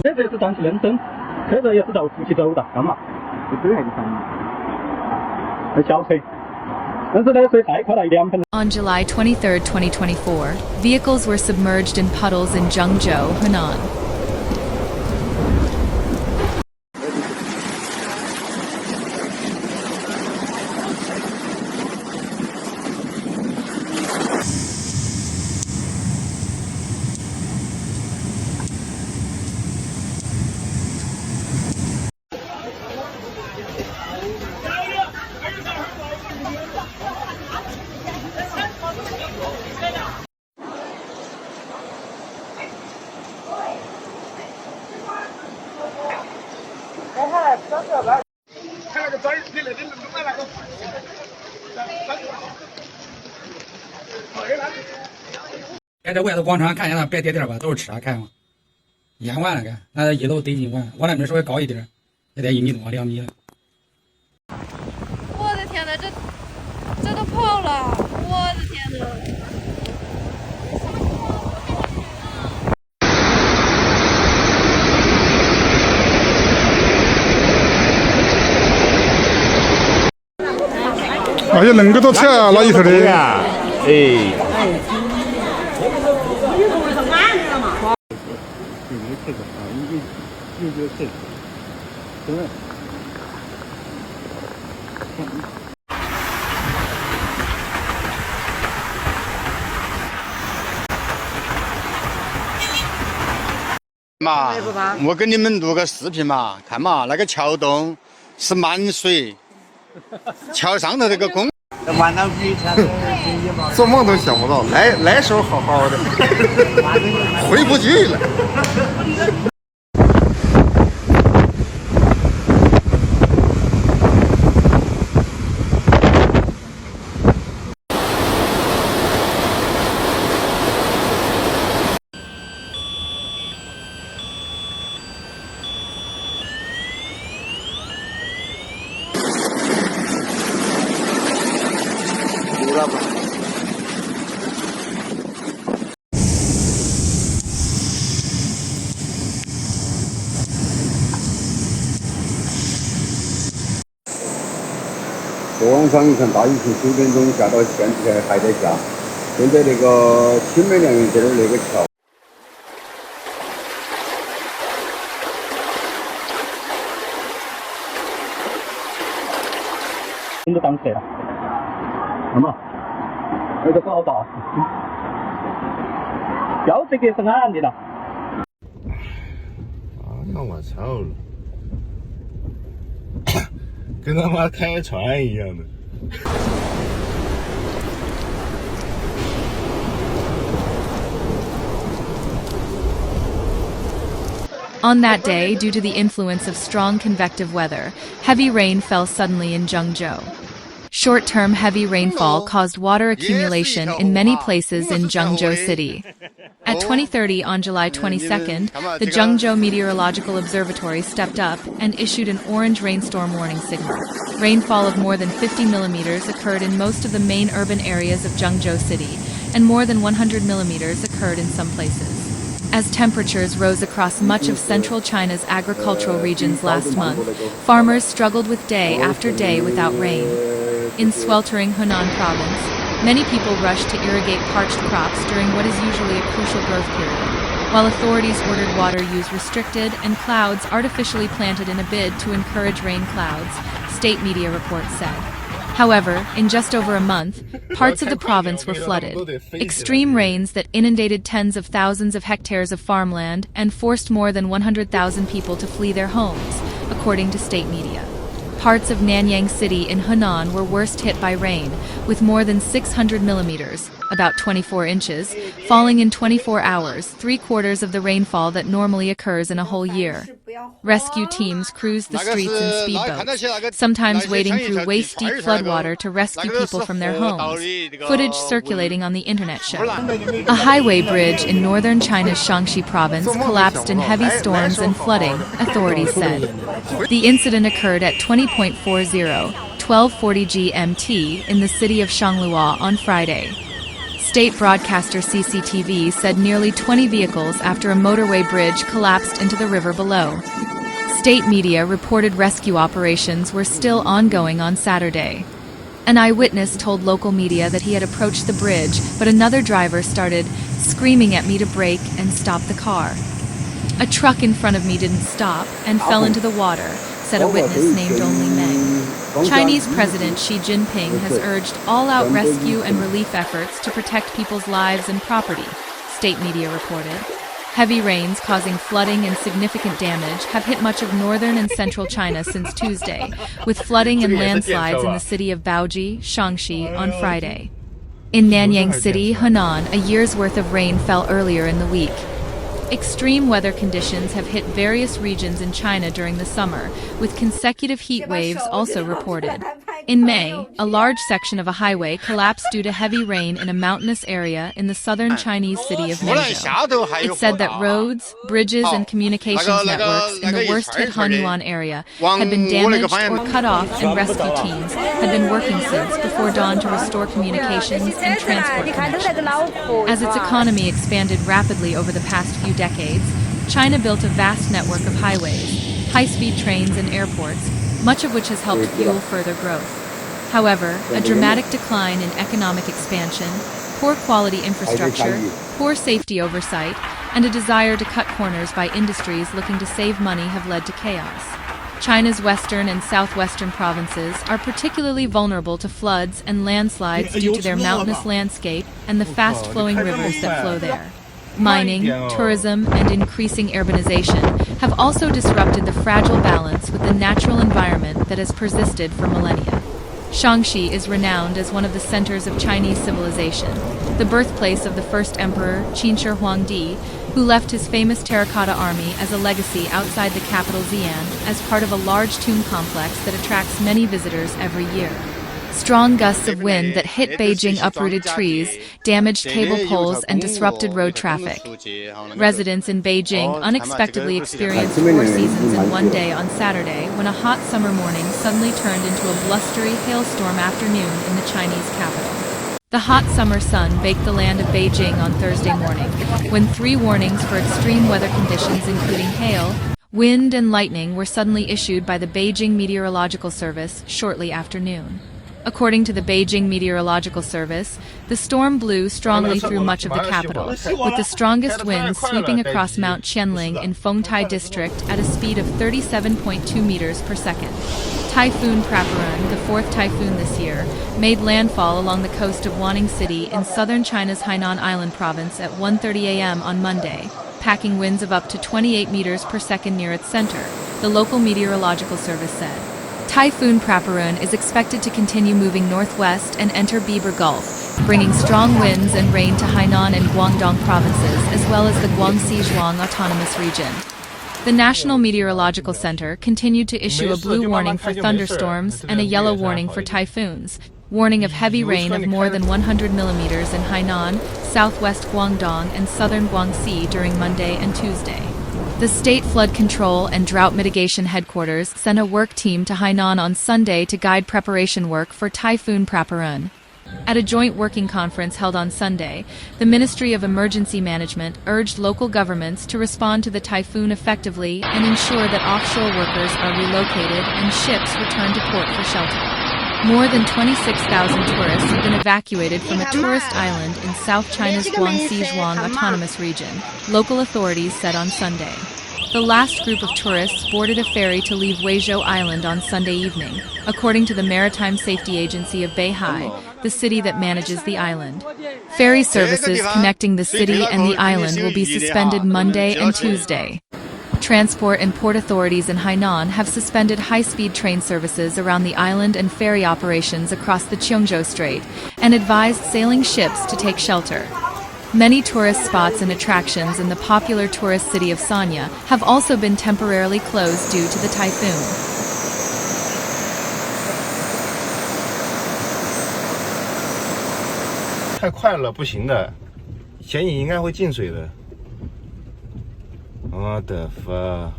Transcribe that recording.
这个是当时认真，车子也是在出去走的，干嘛？这还是上很小车。 On July 23, 2024, vehicles were submerged in puddles in Zhengzhou, Henan.在外头广场看见那白点点吧，都是车开嘛，淹完了该，那一楼得劲完，我那边稍微高一点，也得1米多2米了。我的天哪，这都跑了！我的天哪！ 哎呀，恁个多车啊，那里头的。哎。嘛，我给你们录个视频嘛，看嘛，那个桥洞是满水，桥上头那个公。做梦都想不到，来时候好好的，回不去了。昨晚上一场大雨从9点钟下到现在还在下，现在那个青梅梁园这儿那个桥。真的当车了，那么那个好大，要这个是俺的了。那我操了！ 跟他妈开船一样的。On that day, due to the influence of strong convective weather, heavy rain fell suddenly in Zhengzhou. Short-term heavy rainfall caused water accumulation in many places in Zhengzhou City. At 20:30 on July 22nd, the Zhengzhou Meteorological Observatory stepped up and issued an orange rainstorm warning signal. Rainfall of more than 50 millimeters occurred in most of the main urban areas of Zhengzhou City, and more than 100 millimeters occurred in some places. As temperatures rose across much of central China's agricultural regions last month, farmers struggled with day after day without rain. In sweltering Henan province, many people rushed to irrigate parched crops during what is usually a crucial growth period, while authorities ordered water use restricted and clouds artificially planted in a bid to encourage rain clouds, state media reports said. However, in just over a month, parts of the province were flooded. Extreme rains that inundated tens of thousands of hectares of farmland and forced more than 100,000 people to flee their homes, according to state media. Parts of Nanyang City in Henan were worst hit by rain, with more than 600 millimeters, about 24 inches, falling in 24 hours, 3/4 of the rainfall that normally occurs in a whole year. Rescue teams cruised the streets in speedboats, sometimes wading through waist-deep floodwater to rescue people from their homes, footage circulating on the internet showed. A highway bridge in northern China's Shaanxi Province collapsed in heavy storms and flooding, authorities said. The incident occurred at 20:40, 12:40 GMT in the city of Shanglua on Friday. State broadcaster CCTV said nearly 20 vehicles after a motorway bridge collapsed into the river below. State media reported rescue operations were still ongoing on Saturday. An eyewitness told local media that he had approached the bridge, but another driver started screaming at me to brake and stop the car. A truck in front of me didn't stop and fell into the water, said a witness named only Meng. Chinese President Xi Jinping has urged all-out rescue and relief efforts to protect people's lives and property, state media reported. Heavy rains causing flooding and significant damage have hit much of northern and central China since Tuesday, with flooding and landslides in the city of Baoji, Shaanxi, on Friday. In Nanyang City, Henan, a year's worth of rain fell earlier in the week. Extreme weather conditions have hit various regions in China during the summer, with consecutive heat waves also reported. In May, a large section of a highway collapsed due to heavy rain in a mountainous area in the southern Chinese city of Menzhou. It said that roads, bridges, and communications networks in the worst-hit Hanyuan area had been damaged or cut off, and rescue teams had been working since before dawn to restore communications and transport connections. As its economy expanded rapidly over the past few decades, China built a vast network of highways, high-speed trains, and airports, much of which has helped fuel further growth. However, a dramatic decline in economic expansion, poor quality infrastructure, poor safety oversight, and a desire to cut corners by industries looking to save money have led to chaos. China's western and southwestern provinces are particularly vulnerable to floods and landslides due to their mountainous landscape and the fast-flowing rivers that flow there. Mining, tourism, and increasing urbanization have also disrupted the fragile balance with the natural environment that has persisted for millennia. Shaanxi is renowned as one of the centers of Chinese civilization, the birthplace of the first emperor, Qin Shi Huangdi, who left his famous terracotta army as a legacy outside the capital Xi'an as part of a large tomb complex that attracts many visitors every year. Strong gusts of wind that hit Beijing uprooted trees, damaged cable poles, and disrupted road traffic. Residents in Beijing unexpectedly experienced 4 seasons in one day on Saturday when a hot summer morning suddenly turned into a blustery hailstorm afternoon in the Chinese capital. The hot summer sun baked the land of Beijing on Thursday morning, when 3 warnings for extreme weather conditions including hail, wind, and lightning were suddenly issued by the Beijing Meteorological Service shortly after noon. According to the Beijing Meteorological Service, the storm blew strongly through much of the capital, with the strongest winds sweeping across Mount Qianling in Fengtai District at a speed of 37.2 meters per second. Typhoon Praparun, the 4th typhoon this year, made landfall along the coast of Wanning City in southern China's Hainan Island province at 1:30 a.m. on Monday, packing winds of up to 28 meters per second near its center, the local meteorological service said. Typhoon Praparun is expected to continue moving northwest and enter Beiber Gulf, bringing strong winds and rain to Hainan and Guangdong provinces, as well as the Guangxi-Zhuang Autonomous Region. The National Meteorological Center continued to issue a blue warning for thunderstorms and a yellow warning for typhoons, warning of heavy rain of more than 100 millimeters in Hainan, southwest Guangdong, and southern Guangxi during Monday and Tuesday. The State Flood Control and Drought Mitigation Headquarters sent a work team to Hainan on Sunday to guide preparation work for Typhoon Praparun. At a joint working conference held on Sunday, the Ministry of Emergency Management urged local governments to respond to the typhoon effectively and ensure that offshore workers are relocated and ships return to port for shelter. More than 26,000 tourists have been evacuated from a tourist island in South China's Guangxi-Zhuang Autonomous Region, local authorities said on Sunday. The last group of tourists boarded a ferry to leave Weizhou Island on Sunday evening, according to the Maritime Safety Agency of Beihai, the city that manages the island. Ferry services connecting the city and the island will be suspended Monday and Tuesday. Transport and port authorities in Hainan have suspended high-speed train services around the island and ferry operations across the Qiongzhou Strait, and advised sailing ships to take shelter. Many tourist spots and attractions in the popular tourist city of Sanya have also been temporarily closed due to the typhoon.太快了，不行的，显影应该会进水的。What the fuck?